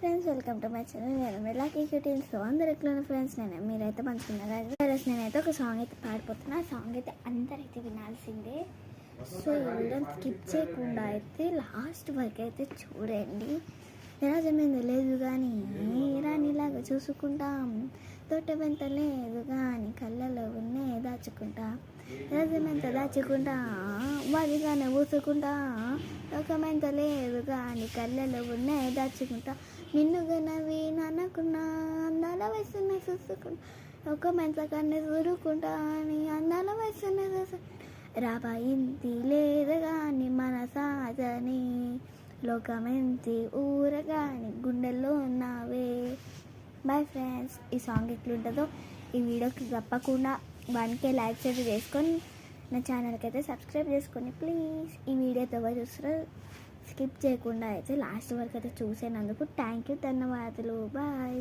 Friends, welcome to my channel. నేను మెలాకి క్యూటీన్స్లో అందరు ఎట్లున్న friends. మీరైతే మంచుకున్నారా? నేనైతే ఒక సాంగ్ అయితే పాడిపోతున్నా. ఆ సాంగ్ అయితే అందరైతే వినాల్సిందే. సో ఈ వీడియోని స్కిప్ చేయకుండా అయితే లాస్ట్ వరకు అయితే చూడండి. నిరాజమైంది లేదు కానీ రాణిలాగా చూసుకుంటాం, తోట వెంట లేదు కానీ కళ్ళలో ఉన్నే దాచుకుంటా, నిరాజమెంత దాచుకుంటా వాడిగానే ఊసుకుంటా, లోకమెంత లేదు కానీ కళ్ళలో ఉన్నే దాచుకుంటా, నిన్నుగా నన్నకున్నా అందాల వయసునే చూసుకుంటా, లోకమెంత కన్నే చూరుకుంటా అని అందాల వయసునే చూసుకుంటా, రాబా ఇంటి లేదు కానీ మన సాజని, లోకమెంతి ఊరగాని గుండెల్లో ఉన్నావే. Bye friends. ఈ సాంగ్ ఎట్లుంటుందో ఈ వీడియోకి తప్పకుండా 1K లైక్స్ అయితే చేసుకొని నా ఛానల్కి అయితే సబ్స్క్రైబ్ చేసుకొని ప్లీజ్. ఈ వీడియోతో ఎవరు చూస్తారో స్కిప్ చేయకుండా అయితే లాస్ట్ వరకు అయితే చూసేనందుకు థ్యాంక్ యూ, ధన్యవాదాలు. బాయ్.